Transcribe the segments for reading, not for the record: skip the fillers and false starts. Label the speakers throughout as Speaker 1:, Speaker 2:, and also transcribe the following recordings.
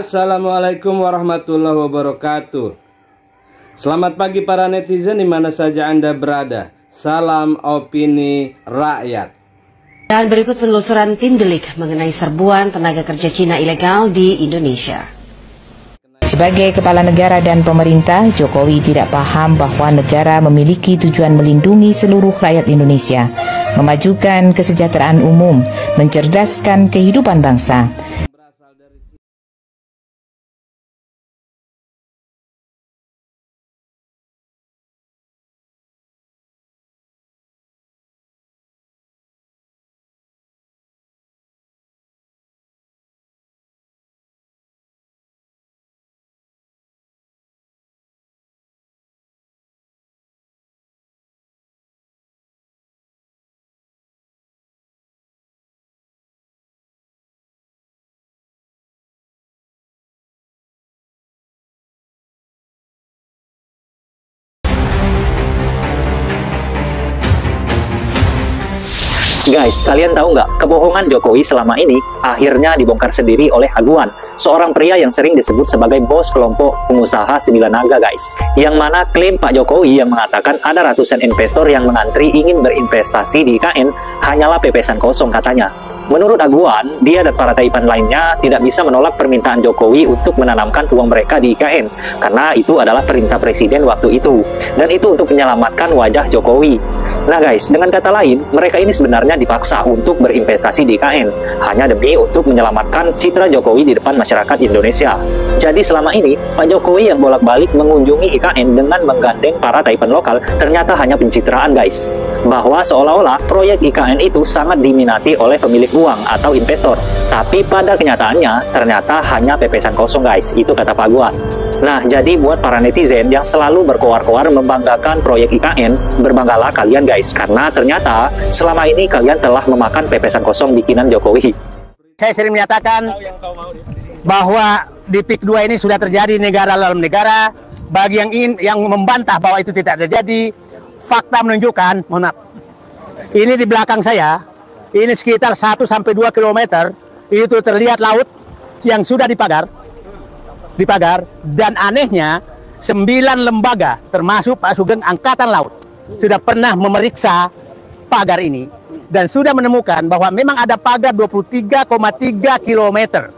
Speaker 1: Assalamualaikum warahmatullahi wabarakatuh. Selamat pagi para netizen di mana saja Anda berada. Salam opini rakyat.
Speaker 2: Dan berikut penelusuran tim Delik mengenai serbuan tenaga kerja Cina ilegal di Indonesia.
Speaker 3: Sebagai kepala negara dan pemerintah, Jokowi tidak paham bahwa negara memiliki tujuan melindungi seluruh rakyat Indonesia, memajukan kesejahteraan umum, mencerdaskan kehidupan bangsa.
Speaker 4: Guys, kalian tahu nggak, kebohongan Jokowi selama ini akhirnya dibongkar sendiri oleh Aguan, seorang pria yang sering disebut sebagai bos kelompok pengusaha 9 naga, guys. Yang mana klaim Pak Jokowi yang mengatakan ada ratusan investor yang mengantri ingin berinvestasi di IKN hanyalah pepesan kosong katanya. Menurut Aguan, dia dan para taipan lainnya tidak bisa menolak permintaan Jokowi untuk menanamkan uang mereka di IKN, karena itu adalah perintah presiden waktu itu, dan itu untuk menyelamatkan wajah Jokowi. Nah guys, dengan kata lain, mereka ini sebenarnya dipaksa untuk berinvestasi di IKN, hanya demi untuk menyelamatkan citra Jokowi di depan masyarakat Indonesia. Jadi selama ini, Pak Jokowi yang bolak-balik mengunjungi IKN dengan menggandeng para taipan lokal, ternyata hanya pencitraan guys. Bahwa seolah-olah proyek IKN itu sangat diminati oleh pemilik uang atau investor. Tapi pada kenyataannya, ternyata hanya pepesan kosong guys, itu kata Pak Aguan. Nah, jadi buat para netizen yang selalu berkoar-koar membanggakan proyek IKN, berbanggalah kalian guys, karena ternyata selama ini kalian telah memakan pepesan kosong bikinan Jokowi.
Speaker 5: Saya sering menyatakan bahwa di PIK 2 ini sudah terjadi negara dalam negara. Bagi yang membantah bahwa itu tidak terjadi, fakta menunjukkan, mohon maaf, ini di belakang saya, ini sekitar 1-2 km, itu terlihat laut yang sudah dipagar, dan anehnya 9 lembaga termasuk Pak Sugeng Angkatan Laut sudah pernah memeriksa pagar ini dan sudah menemukan bahwa memang ada pagar 23,3 km.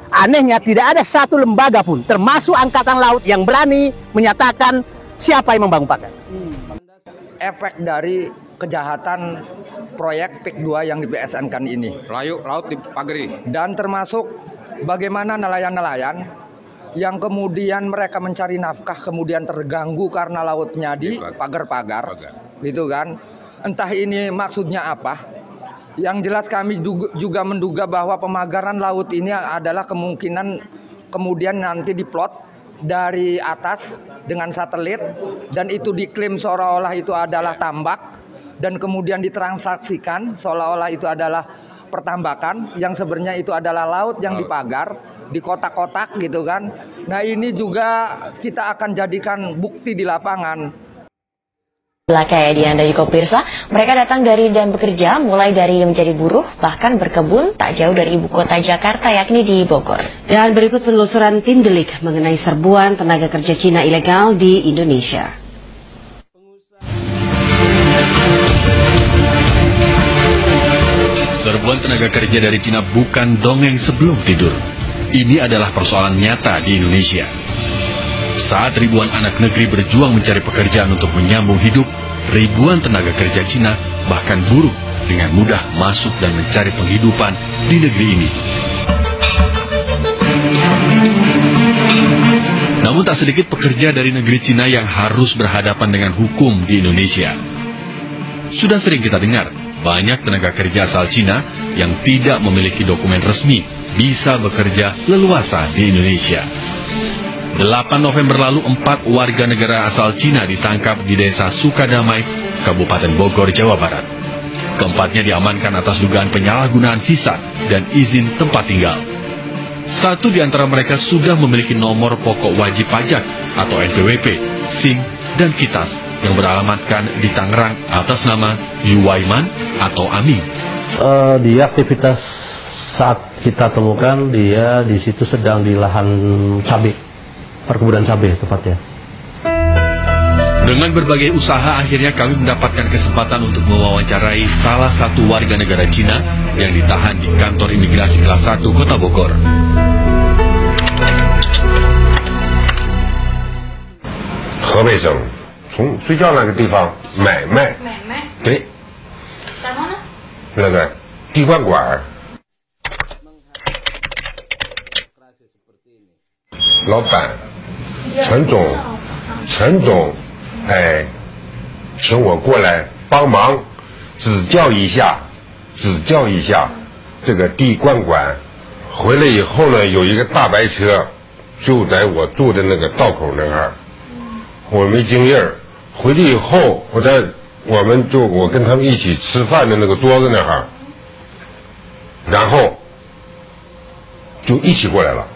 Speaker 5: Anehnya tidak ada satu lembaga pun termasuk Angkatan Laut yang berani menyatakan siapa yang membangun pagar.
Speaker 6: Efek dari kejahatan proyek PIK 2 yang di BSN-kan ini,
Speaker 7: laut dipagari,
Speaker 6: dan termasuk bagaimana nelayan-nelayan yang kemudian mereka mencari nafkah kemudian terganggu karena lautnya di pagar-pagar, gitu kan? Entah ini maksudnya apa. Yang jelas kami juga menduga bahwa pemagaran laut ini adalah kemungkinan kemudian nanti diplot dari atas dengan satelit, dan itu diklaim seolah-olah itu adalah tambak, dan kemudian ditransaksikan seolah-olah itu adalah pertambakan, yang sebenarnya itu adalah laut yang dipagar di kotak-kotak gitu kan. Nah, ini juga kita akan jadikan bukti di lapangan.
Speaker 2: Kayak di Anda juga pemirsa, mereka datang dari dan bekerja mulai dari menjadi buruh bahkan berkebun tak jauh dari ibu kota Jakarta yakni di Bogor. Dan berikut penelusuran tim Delik mengenai serbuan tenaga kerja Cina ilegal di Indonesia.
Speaker 8: Serbuan tenaga kerja dari Cina bukan dongeng sebelum tidur. Ini adalah persoalan nyata di Indonesia. Saat ribuan anak negeri berjuang mencari pekerjaan untuk menyambung hidup, ribuan tenaga kerja Cina bahkan buruh dengan mudah masuk dan mencari penghidupan di negeri ini. Namun tak sedikit pekerja dari negeri Cina yang harus berhadapan dengan hukum di Indonesia. Sudah sering kita dengar, banyak tenaga kerja asal Cina yang tidak memiliki dokumen resmi bisa bekerja leluasa di Indonesia. 8 November lalu, 4 warga negara asal Cina ditangkap di desa Sukadamai, Kabupaten Bogor, Jawa Barat. Keempatnya diamankan atas dugaan penyalahgunaan visa dan izin tempat tinggal. Satu di antara mereka sudah memiliki nomor pokok wajib pajak atau NPWP, SIM, dan KITAS yang beralamatkan di Tangerang atas nama Yuwaiman atau Ami.
Speaker 9: Dia aktivitas
Speaker 7: saat kita temukan dia di situ sedang di lahan cabai, perkebunan cabai tepatnya.
Speaker 8: Dengan berbagai usaha, akhirnya kami mendapatkan kesempatan untuk mewawancarai salah satu warga negara Cina yang ditahan di kantor imigrasi kelas 1 Kota Bogor.
Speaker 9: Hebei省从睡觉那个地方买卖，对，那个地关馆，老板陈总，哎，请我过来帮忙指教一下这个地关馆。回来以后呢，有一个大白车就在我住的那个道口那儿，我没经验儿。回去以后，我跟他们一起吃饭的那个桌子那儿，然后就一起过来了。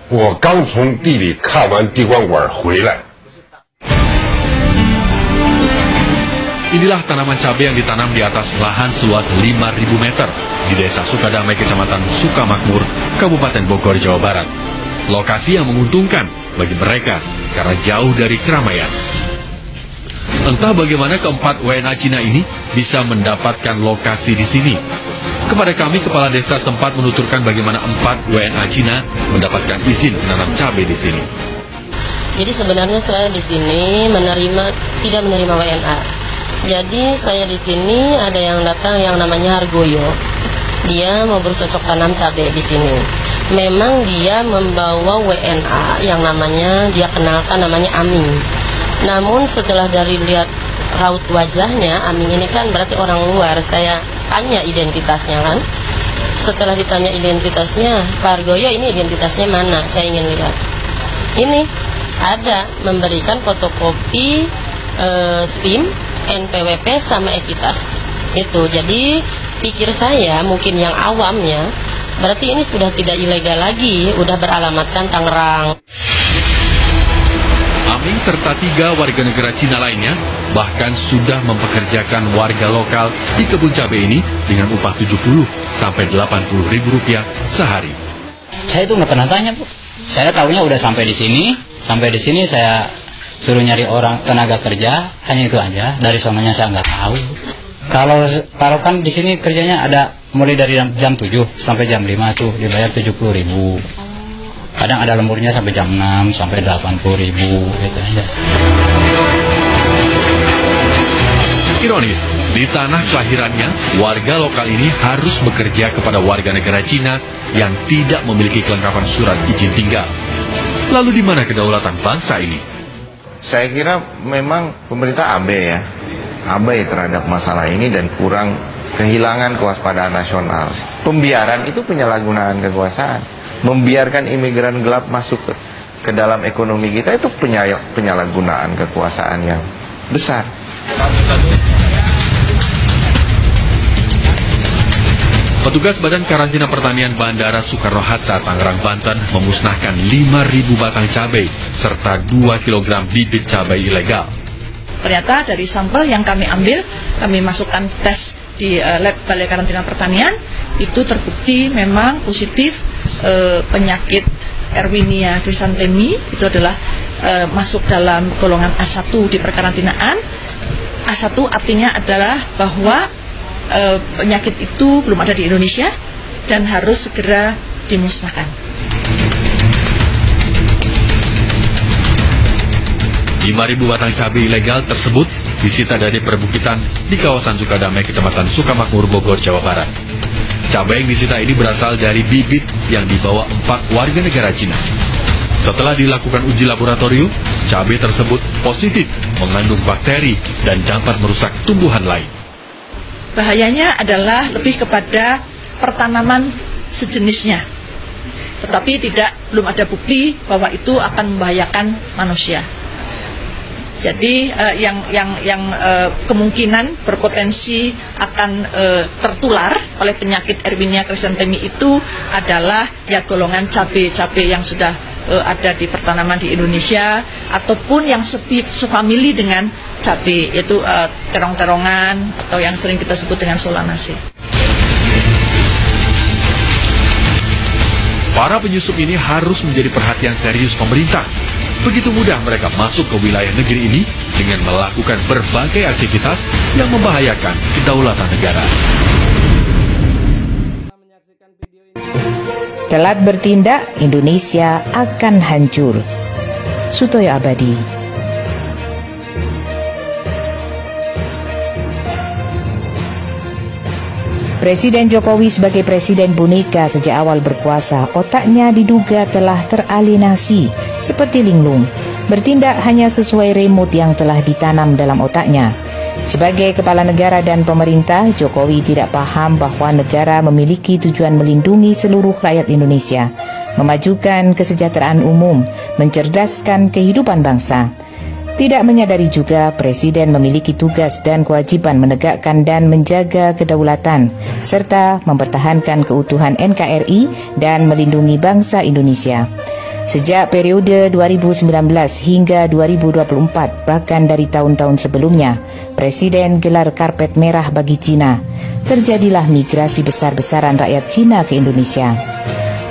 Speaker 9: 我刚从地里看完地关馆回来。
Speaker 8: Inilah tanaman cabai yang ditanam di atas lahan seluas 5.000 meter di Desa Sukadamai, Kecamatan Sukamakmur, Kabupaten Bogor, Jawa Barat. Lokasi yang menguntungkan bagi mereka karena jauh dari keramaian. Entah bagaimana keempat WNA Cina ini bisa mendapatkan lokasi di sini. Kepada kami, Kepala Desa sempat menuturkan bagaimana 4 WNA Cina mendapatkan izin menanam cabai di sini.
Speaker 10: Jadi sebenarnya saya di sini tidak menerima WNA. Jadi saya di sini ada yang datang yang namanya Hargoyo. Dia mau bercocok tanam cabai di sini. Memang dia membawa WNA yang dia kenalkan namanya Aming. Namun setelah dari lihat raut wajahnya, Aming ini kan berarti orang luar. Saya tanya identitasnya kan. Setelah ditanya identitasnya, Pak Hargoyo ini identitasnya mana? Saya ingin lihat. Ini ada memberikan fotokopi SIM, NPWP sama Ekitas itu. Jadi pikir saya mungkin yang awamnya berarti ini sudah tidak ilegal lagi, udah beralamatkan Tangerang.
Speaker 8: Aming serta 3 warga negara Cina lainnya bahkan sudah mempekerjakan warga lokal di kebun cabai ini dengan upah 70 sampai 80 ribu rupiah sehari.
Speaker 11: Saya itu nggak pernah tanya, Bu. Saya tahunya udah sampai di sini saya suruh nyari orang tenaga kerja, hanya itu aja. Dari sononya saya nggak tahu. Kalau kan di sini kerjanya ada mulai dari jam 7 sampai jam 5 tuh dibayar 70.000. Kadang ada lemburnya sampai jam 6 sampai 80.000 gitu aja.
Speaker 8: Ironis, di tanah kelahirannya, warga lokal ini harus bekerja kepada warga negara Cina yang tidak memiliki kelengkapan surat izin tinggal. Lalu di mana kedaulatan bangsa ini?
Speaker 12: Saya kira memang pemerintah abai terhadap masalah ini dan kurang kehilangan kewaspadaan nasional. Pembiaran itu penyalahgunaan kekuasaan. Membiarkan imigran gelap masuk ke dalam ekonomi kita itu penyalahgunaan kekuasaan yang besar.
Speaker 8: Petugas Badan Karantina Pertanian Bandara Soekarno-Hatta, Tangerang, Banten memusnahkan 5.000 batang cabai serta 2 kg bibit cabai ilegal.
Speaker 13: Ternyata dari sampel yang kami ambil, kami masukkan tes di lab Balai Karantina Pertanian, itu terbukti memang positif penyakit Erwinia chrysanthemi, itu adalah masuk dalam golongan A1 di perkarantinaan. A1 artinya adalah bahwa penyakit itu belum ada di Indonesia dan harus segera dimusnahkan.
Speaker 8: 5.000 batang cabai ilegal tersebut disita dari perbukitan di kawasan Sukadamai, Kecamatan Sukamakmur, Bogor, Jawa Barat. Cabai yang disita ini berasal dari bibit yang dibawa 4 warga negara Cina. Setelah dilakukan uji laboratorium, cabai tersebut positif mengandung bakteri dan dapat merusak tumbuhan lain.
Speaker 13: Bahayanya adalah lebih kepada pertanaman sejenisnya, tetapi belum ada bukti bahwa itu akan membahayakan manusia. Jadi yang kemungkinan berpotensi akan tertular oleh penyakit Erwinia chrysanthemi itu adalah ya golongan cabai yang sudah ada di pertanaman di Indonesia ataupun yang sefamili dengan cabai, yaitu terong-terongan atau yang sering kita sebut dengan solanacea.
Speaker 8: Para penyusup ini harus menjadi perhatian serius pemerintah. Begitu mudah mereka masuk ke wilayah negeri ini dengan melakukan berbagai aktivitas yang membahayakan kedaulatan negara.
Speaker 3: Telat bertindak, Indonesia akan hancur. Sutoyo Abadi. Presiden Jokowi sebagai presiden boneka sejak awal berkuasa, otaknya diduga telah teralienasi seperti linglung, bertindak hanya sesuai remote yang telah ditanam dalam otaknya. Sebagai kepala negara dan pemerintah, Jokowi tidak paham bahwa negara memiliki tujuan melindungi seluruh rakyat Indonesia, memajukan kesejahteraan umum, mencerdaskan kehidupan bangsa. Tidak menyadari juga Presiden memiliki tugas dan kewajiban menegakkan dan menjaga kedaulatan, serta mempertahankan keutuhan NKRI dan melindungi bangsa Indonesia. Sejak periode 2019 hingga 2024, bahkan dari tahun-tahun sebelumnya, Presiden gelar karpet merah bagi Cina. Terjadilah migrasi besar-besaran rakyat Cina ke Indonesia.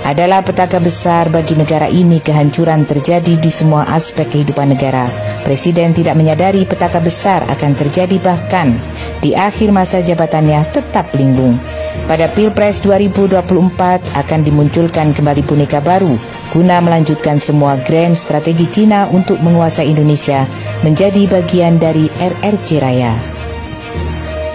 Speaker 3: Adalah petaka besar bagi negara ini kehancuran terjadi di semua aspek kehidupan negara. Presiden tidak menyadari petaka besar akan terjadi bahkan di akhir masa jabatannya tetap linglung. Pada Pilpres 2024 akan dimunculkan kembali boneka baru guna melanjutkan semua grand strategi Cina untuk menguasai Indonesia menjadi bagian dari RRC Raya.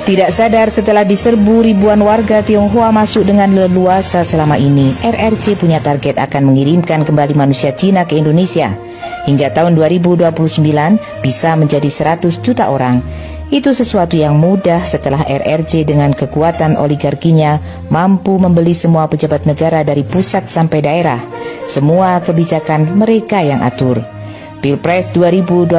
Speaker 3: Tidak sadar setelah diserbu ribuan warga Tionghoa masuk dengan leluasa selama ini, RRC punya target akan mengirimkan kembali manusia Cina ke Indonesia. Hingga tahun 2029 bisa menjadi 100 juta orang. Itu sesuatu yang mudah setelah RRC dengan kekuatan oligarkinya mampu membeli semua pejabat negara dari pusat sampai daerah. Semua kebijakan mereka yang atur. Pilpres 2029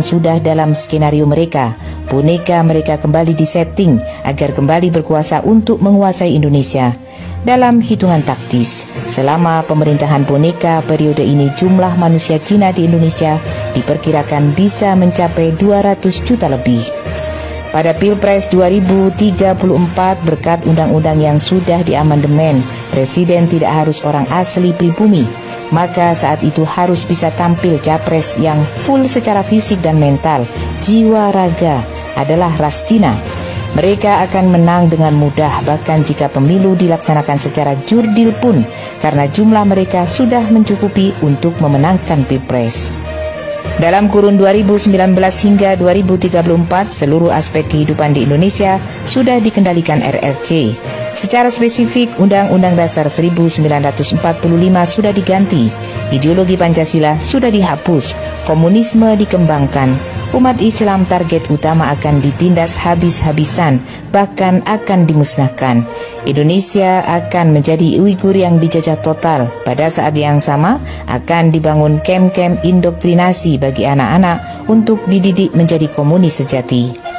Speaker 3: sudah dalam skenario mereka. Boneka mereka kembali disetting agar kembali berkuasa untuk menguasai Indonesia. Dalam hitungan taktis, selama pemerintahan boneka periode ini jumlah manusia Cina di Indonesia diperkirakan bisa mencapai 200 juta lebih. Pada Pilpres 2034 berkat undang-undang yang sudah diamandemen, Presiden tidak harus orang asli pribumi. Maka saat itu harus bisa tampil capres yang full secara fisik dan mental, jiwa raga adalah ras Cina. Mereka akan menang dengan mudah bahkan jika pemilu dilaksanakan secara jurdil pun, karena jumlah mereka sudah mencukupi untuk memenangkan Pilpres. Dalam kurun 2019 hingga 2034, seluruh aspek kehidupan di Indonesia sudah dikendalikan RRC. Secara spesifik, Undang-Undang Dasar 1945 sudah diganti, ideologi Pancasila sudah dihapus, komunisme dikembangkan, umat Islam target utama akan ditindas habis-habisan, bahkan akan dimusnahkan. Indonesia akan menjadi Uighur yang dijajah total. Pada saat yang sama, akan dibangun kem-kem indoktrinasi bagi anak-anak untuk dididik menjadi komunis sejati.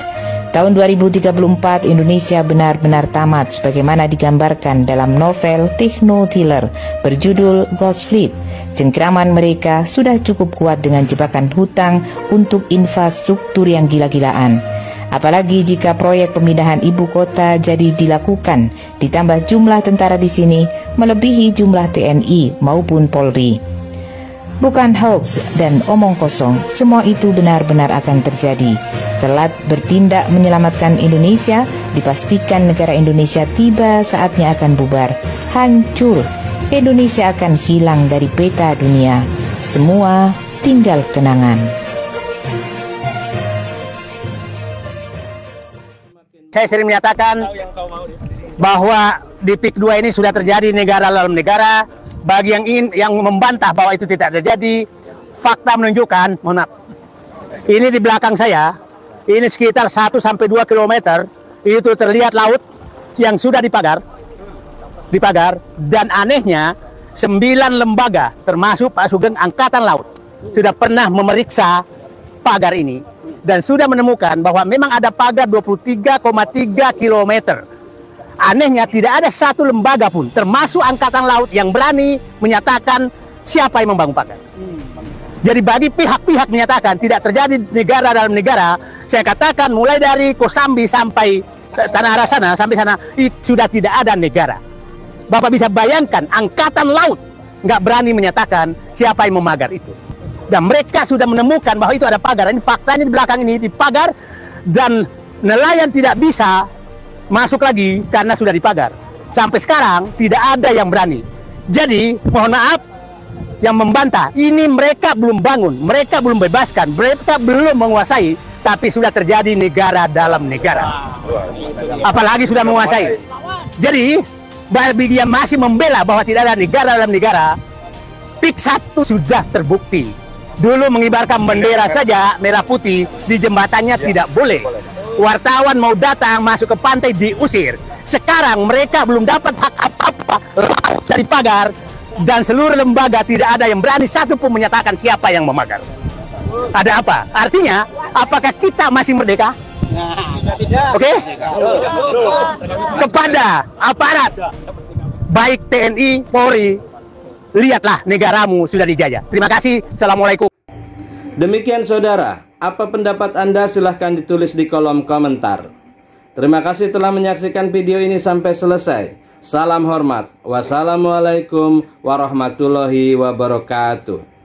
Speaker 3: Tahun 2034 Indonesia benar-benar tamat sebagaimana digambarkan dalam novel techno-thriller berjudul Ghost Fleet. Cengkraman mereka sudah cukup kuat dengan jebakan hutang untuk infrastruktur yang gila-gilaan. Apalagi jika proyek pemindahan ibu kota jadi dilakukan, ditambah jumlah tentara di sini melebihi jumlah TNI maupun Polri. Bukan hoax dan omong kosong, semua itu benar-benar akan terjadi. Telat bertindak menyelamatkan Indonesia, dipastikan negara Indonesia tiba saatnya akan bubar, hancur. Indonesia akan hilang dari peta dunia. Semua tinggal kenangan.
Speaker 5: Saya sering menyatakan bahwa di PIK 2 ini sudah terjadi negara dalam negara. Bagi yang membantah bahwa itu tidak terjadi, fakta menunjukkan, mohon maaf, ini di belakang saya, ini sekitar 1-2 km, itu terlihat laut yang sudah dipagar, dan anehnya 9 lembaga, termasuk Pak Sugeng Angkatan Laut, sudah pernah memeriksa pagar ini, dan sudah menemukan bahwa memang ada pagar 23,3 km. Anehnya tidak ada satu lembaga pun, termasuk Angkatan Laut, yang berani menyatakan siapa yang membangun pagar. Jadi bagi pihak-pihak menyatakan tidak terjadi negara dalam negara, saya katakan mulai dari Kosambi sampai Tanah Arah sana, sampai sana, itu sudah tidak ada negara. Bapak bisa bayangkan Angkatan Laut nggak berani menyatakan siapa yang memagar itu. Dan mereka sudah menemukan bahwa itu ada pagar. Ini faktanya di belakang ini di pagar, dan nelayan tidak bisa masuk lagi karena sudah dipagar. Sampai sekarang tidak ada yang berani. Jadi mohon maaf yang membantah, ini mereka belum bangun, mereka belum bebaskan, mereka belum menguasai, tapi sudah terjadi negara dalam negara. Apalagi sudah menguasai. Jadi bagi yang masih membela bahwa tidak ada negara dalam negara, PIK 1 sudah terbukti. Dulu mengibarkan bendera saja merah putih di jembatannya tidak boleh. Wartawan mau datang masuk ke pantai diusir. Sekarang mereka belum dapat hak apa-apa dari pagar, dan seluruh lembaga tidak ada yang berani satu pun menyatakan siapa yang memagar. Ada apa? Artinya, apakah kita masih merdeka? Oke? Kepada aparat, baik TNI, Polri, lihatlah negaramu sudah dijajah. Terima kasih. Assalamualaikum.
Speaker 1: Demikian saudara, apa pendapat Anda silahkan ditulis di kolom komentar. Terima kasih telah menyaksikan video ini sampai selesai. Salam hormat. Wassalamualaikum warahmatullahi wabarakatuh.